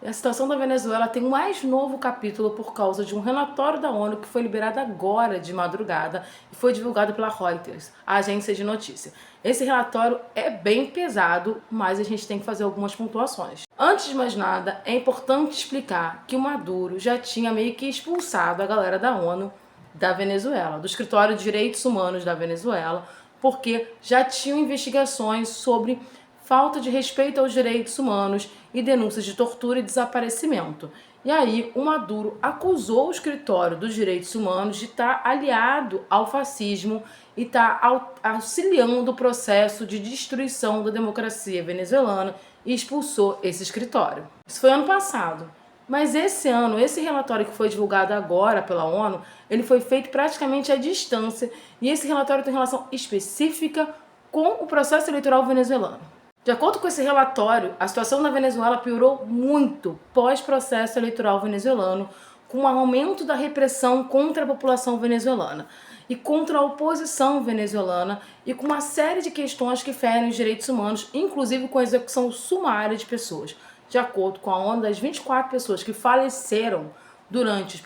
A situação da Venezuela tem um mais novo capítulo por causa de um relatório da ONU que foi liberado agora de madrugada e foi divulgado pela Reuters, a agência de notícia. Esse relatório é bem pesado, mas a gente tem que fazer algumas pontuações. Antes de mais nada, é importante explicar que o Maduro já tinha meio que expulsado a galera da ONU da Venezuela, do Escritório de Direitos Humanos da Venezuela, porque já tinham investigações sobre falta de respeito aos direitos humanos e denúncias de tortura e desaparecimento. E aí, o Maduro acusou o Escritório dos Direitos Humanos de estar aliado ao fascismo e estar auxiliando o processo de destruição da democracia venezuelana e expulsou esse escritório. Isso foi ano passado. Mas esse ano, esse relatório que foi divulgado agora pela ONU, ele foi feito praticamente à distância e esse relatório tem relação específica com o processo eleitoral venezuelano. De acordo com esse relatório, a situação na Venezuela piorou muito pós-processo eleitoral venezuelano, com o aumento da repressão contra a população venezuelana e contra a oposição venezuelana e com uma série de questões que ferem os direitos humanos, inclusive com a execução sumária de pessoas. De acordo com a ONU, das 24 pessoas que faleceram durante os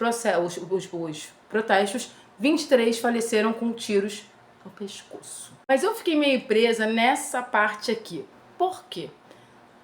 protestos, 23 faleceram com tiros no pescoço. Mas eu fiquei meio presa nessa parte aqui. Por quê?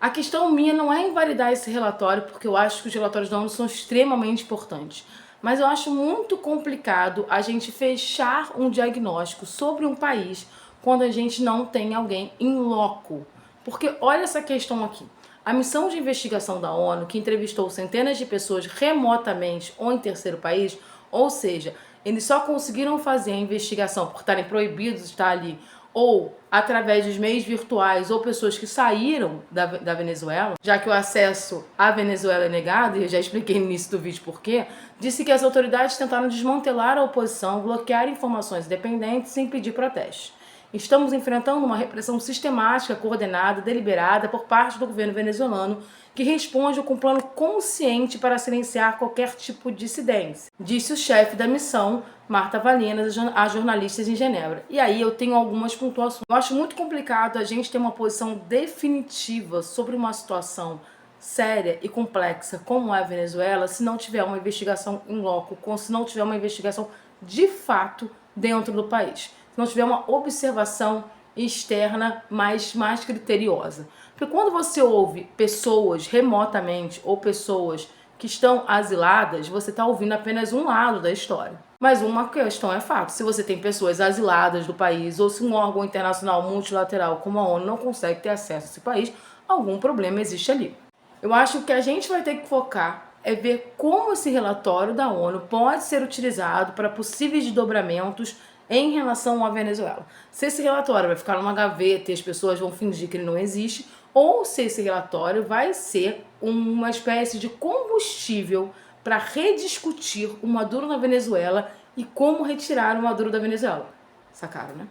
A questão minha não é invalidar esse relatório, porque eu acho que os relatórios da ONU são extremamente importantes. Mas eu acho muito complicado a gente fechar um diagnóstico sobre um país quando a gente não tem alguém in loco. Porque olha essa questão aqui. A missão de investigação da ONU, que entrevistou centenas de pessoas remotamente ou em terceiro país, ou seja, eles só conseguiram fazer a investigação por estarem proibidos de estar ali ou através dos meios virtuais ou pessoas que saíram da Venezuela, já que o acesso à Venezuela é negado, e eu já expliquei no início do vídeo por quê, disse que as autoridades tentaram desmantelar a oposição, bloquear informações independentes e impedir protestos. Estamos enfrentando uma repressão sistemática, coordenada, deliberada por parte do governo venezuelano, que responde com um plano consciente para silenciar qualquer tipo de dissidência, disse o chefe da missão, Marta Valinas, a jornalistas em Genebra. E aí eu tenho algumas pontuações. Eu acho muito complicado a gente ter uma posição definitiva sobre uma situação séria e complexa como é a Venezuela se não tiver uma investigação in loco, se não tiver uma investigação de fato dentro do país, se não tiver uma observação externa mais criteriosa. Porque quando você ouve pessoas remotamente ou pessoas que estão asiladas, você está ouvindo apenas um lado da história. Mas uma questão é fato, se você tem pessoas asiladas do país ou se um órgão internacional multilateral como a ONU não consegue ter acesso a esse país, algum problema existe ali. Eu acho que a gente vai ter que focar é ver como esse relatório da ONU pode ser utilizado para possíveis desdobramentos em relação à Venezuela. Se esse relatório vai ficar numa gaveta e as pessoas vão fingir que ele não existe, ou se esse relatório vai ser uma espécie de combustível para rediscutir o Maduro na Venezuela e como retirar o Maduro da Venezuela. Sacaram, né?